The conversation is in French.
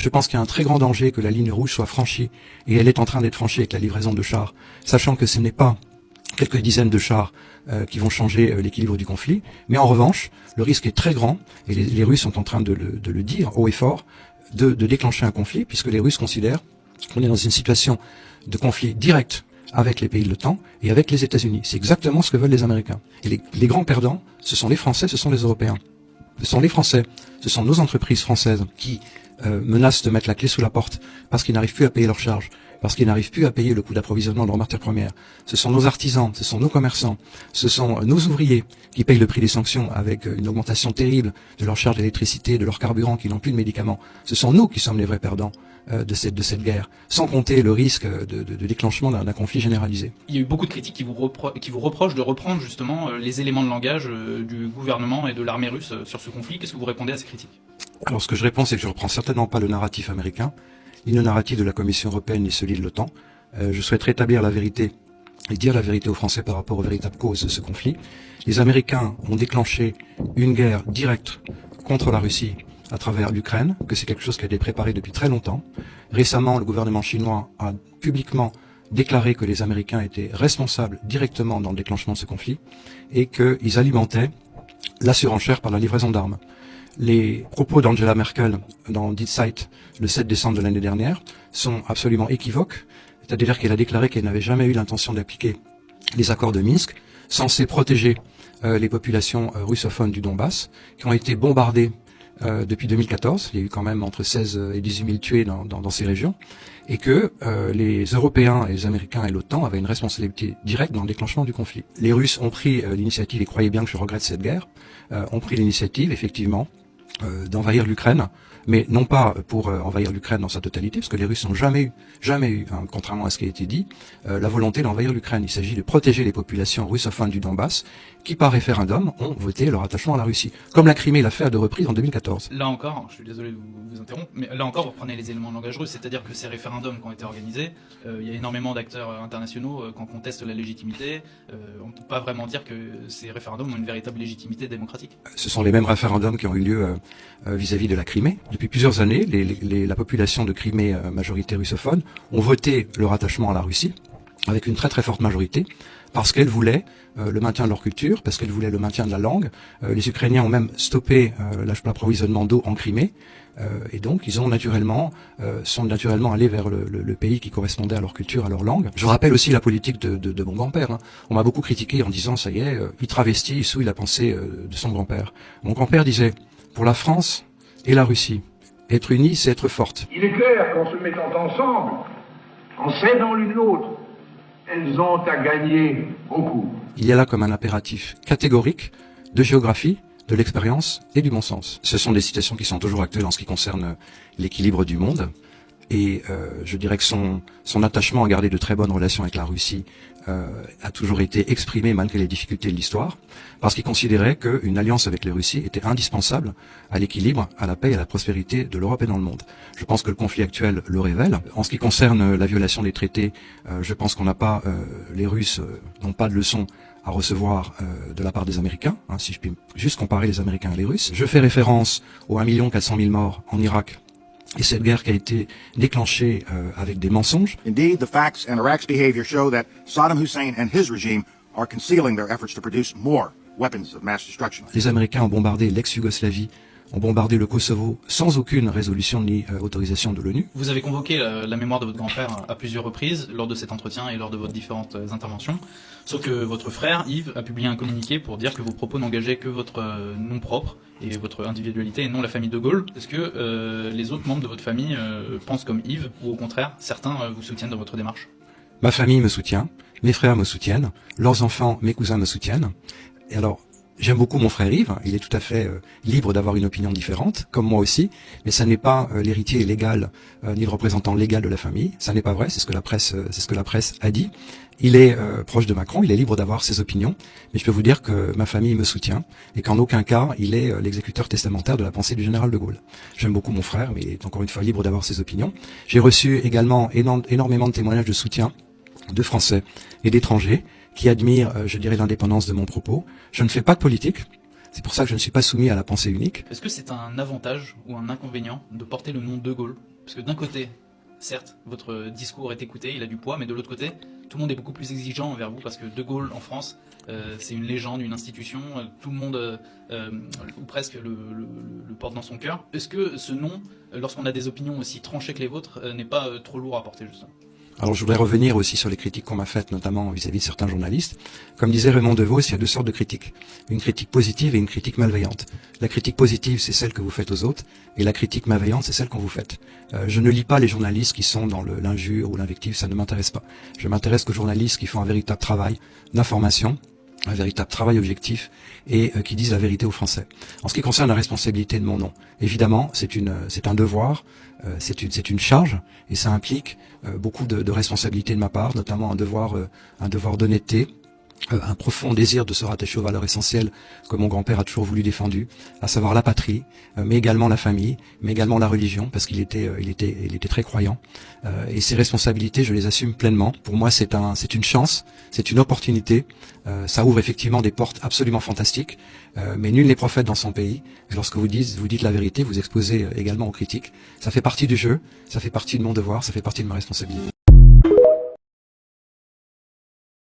Je pense qu'il y a un très grand danger que la ligne rouge soit franchie, et elle est en train d'être franchie avec la livraison de chars, sachant que ce n'est pas quelques dizaines de chars qui vont changer l'équilibre du conflit, mais en revanche, le risque est très grand, et les Russes sont en train de le dire haut et fort, de déclencher un conflit, puisque les Russes considèrent qu'on est dans une situation de conflit direct avec les pays de l'OTAN et avec les États-Unis. C'est exactement ce que veulent les Américains. Et les grands perdants, ce sont les Français, ce sont les Européens. Ce sont les Français, ce sont nos entreprises françaises qui menacent de mettre la clé sous la porte parce qu'ils n'arrivent plus à payer leurs charges, parce qu'ils n'arrivent plus à payer le coût d'approvisionnement de leurs matières premières. Ce sont nos artisans, ce sont nos commerçants, ce sont nos ouvriers qui payent le prix des sanctions avec une augmentation terrible de leurs charges d'électricité, de leur carburant, qui n'ont plus de médicaments. Ce sont nous qui sommes les vrais perdants de cette guerre, sans compter le risque de déclenchement d'un conflit généralisé. Il y a eu beaucoup de critiques qui vous reprochent de reprendre justement les éléments de langage du gouvernement et de l'armée russe sur ce conflit. Qu'est-ce que vous répondez à ces critiques? Alors ce que je réponds, c'est que je reprends certainement pas le narratif américain, ni le narratif de la Commission européenne, ni celui de l'OTAN. Je souhaite rétablir la vérité et dire la vérité aux Français par rapport aux véritables causes de ce conflit. Les Américains ont déclenché une guerre directe contre la Russie à travers l'Ukraine, que c'est quelque chose qui a été préparé depuis très longtemps. Récemment, le gouvernement chinois a publiquement déclaré que les Américains étaient responsables directement dans le déclenchement de ce conflit et qu'ils alimentaient la surenchère par la livraison d'armes. Les propos d'Angela Merkel dans Die Zeit le 7 décembre de l'année dernière sont absolument équivoques, c'est-à-dire qu'elle a déclaré qu'elle n'avait jamais eu l'intention d'appliquer les accords de Minsk, censés protéger les populations russophones du Donbass, qui ont été bombardées depuis 2014. Il y a eu quand même entre 16 et 18 000 tués dans ces régions, et que les Européens et les Américains et l'OTAN avaient une responsabilité directe dans le déclenchement du conflit. Les Russes ont pris l'initiative, et croyez bien que je regrette cette guerre, ont pris l'initiative, effectivement, d'envahir l'Ukraine, mais non pas pour envahir l'Ukraine dans sa totalité, parce que les Russes n'ont jamais eu, contrairement à ce qui a été dit, la volonté d'envahir l'Ukraine. Il s'agit de protéger les populations russophones du Donbass, qui par référendum ont voté leur attachement à la Russie, comme la Crimée l'a fait à deux reprises en 2014. Là encore, je suis désolé de vous interrompre, mais là encore vous reprenez les éléments de langage russe, c'est-à-dire que ces référendums qui ont été organisés, il y a énormément d'acteurs internationaux qui en contestent la légitimité, on ne peut pas vraiment dire que ces référendums ont une véritable légitimité démocratique. Ce sont les mêmes référendums qui ont eu lieu vis-à-vis de la Crimée. Depuis plusieurs années, la population de Crimée, majorité russophone, ont voté leur attachement à la Russie, avec une très très forte majorité, parce qu'elles voulaient le maintien de leur culture, parce qu'elles voulaient le maintien de la langue. Les Ukrainiens ont même stoppé l'approvisionnement d'eau en Crimée, et donc ils ont sont naturellement allés vers le pays qui correspondait à leur culture, à leur langue. Je rappelle aussi la politique de mon grand-père. On m'a beaucoup critiqué en disant, ça y est, il travestit, il souille la pensée de son grand-père. Mon grand-père disait, pour la France et la Russie, être unis, c'est être forte. Il est clair qu'en se mettant ensemble, en s'aidant l'une l'autre, elles ont à gagner beaucoup. Il y a là comme un impératif catégorique de géographie, de l'expérience et du bon sens. Ce sont des situations qui sont toujours actuelles en ce qui concerne l'équilibre du monde. Et je dirais que son attachement à garder de très bonnes relations avec la Russie a toujours été exprimé malgré les difficultés de l'histoire, parce qu'il considérait qu'une alliance avec les Russies était indispensable à l'équilibre, à la paix et à la prospérité de l'Europe et dans le monde. Je pense que le conflit actuel le révèle. En ce qui concerne la violation des traités, je pense qu'on n'a pas, les Russes n'ont pas de leçons à recevoir de la part des Américains, si je puis juste comparer les Américains et les Russes. Je fais référence aux 1 400 000 morts en Irak, et cette guerre qui a été déclenchée avec des mensonges. Indeed, the facts and Iraq's behavior show that Saddam Hussein and his regime are concealing their efforts to produce more weapons of mass destruction. Les Américains ont bombardé l'ex-Yougoslavie, ont bombardé le Kosovo sans aucune résolution ni autorisation de l'ONU. Vous avez convoqué la mémoire de votre grand-père à plusieurs reprises lors de cet entretien et lors de vos différentes interventions. Sauf que votre frère, Yves, a publié un communiqué pour dire que vos propos n'engageaient que votre nom propre et votre individualité et non la famille de Gaulle. Est-ce que les autres membres de votre famille pensent comme Yves ou au contraire, certains vous soutiennent dans votre démarche? Ma famille me soutient, mes frères me soutiennent, leurs enfants, mes cousins me soutiennent. Et alors, j'aime beaucoup mon frère Yves, il est tout à fait libre d'avoir une opinion différente, comme moi aussi, mais ça n'est pas l'héritier légal ni le représentant légal de la famille. Ça n'est pas vrai, c'est ce que la presse a dit. Il est proche de Macron, il est libre d'avoir ses opinions, mais je peux vous dire que ma famille me soutient et qu'en aucun cas il est l'exécuteur testamentaire de la pensée du général de Gaulle. J'aime beaucoup mon frère, mais il est encore une fois libre d'avoir ses opinions. J'ai reçu également énormément de témoignages de soutien de Français et d'étrangers qui admirent, je dirais, l'indépendance de mon propos. Je ne fais pas de politique, c'est pour ça que je ne suis pas soumis à la pensée unique. Est-ce que c'est un avantage ou un inconvénient de porter le nom de Gaulle Parce que d'un côté, certes, votre discours est écouté, il a du poids, mais de l'autre côté, tout le monde est beaucoup plus exigeant envers vous, parce que De Gaulle, en France, c'est une légende, une institution, tout le monde, ou presque, le porte dans son cœur. Est-ce que ce nom, lorsqu'on a des opinions aussi tranchées que les vôtres, n'est pas trop lourd à porter, justement ? Alors je voudrais revenir aussi sur les critiques qu'on m'a faites, notamment vis-à-vis de certains journalistes. Comme disait Raymond DeVos, il y a deux sortes de critiques. Une critique positive et une critique malveillante. La critique positive, c'est celle que vous faites aux autres, et la critique malveillante, c'est celle qu'on vous fait. Je ne lis pas les journalistes qui sont dans l'injure ou l'invective, ça ne m'intéresse pas. Je m'intéresse qu'aux journalistes qui font un véritable travail d'information, un véritable travail objectif et qui disent la vérité aux Français. En ce qui concerne la responsabilité de mon nom, évidemment, c'est un devoir, c'est une charge et ça implique beaucoup de responsabilités de ma part, notamment un devoir d'honnêteté, un profond désir de se rattacher aux valeurs essentielles que mon grand-père a toujours voulu défendre, à savoir la patrie, mais également la famille, mais également la religion, parce qu'il était très croyant. Et ces responsabilités, je les assume pleinement. Pour moi, c'est une chance, c'est une opportunité. Ça ouvre effectivement des portes absolument fantastiques, mais nul n'est prophète dans son pays. Et lorsque vous dites la vérité, vous exposez également aux critiques. Ça fait partie du jeu, ça fait partie de mon devoir, ça fait partie de ma responsabilité.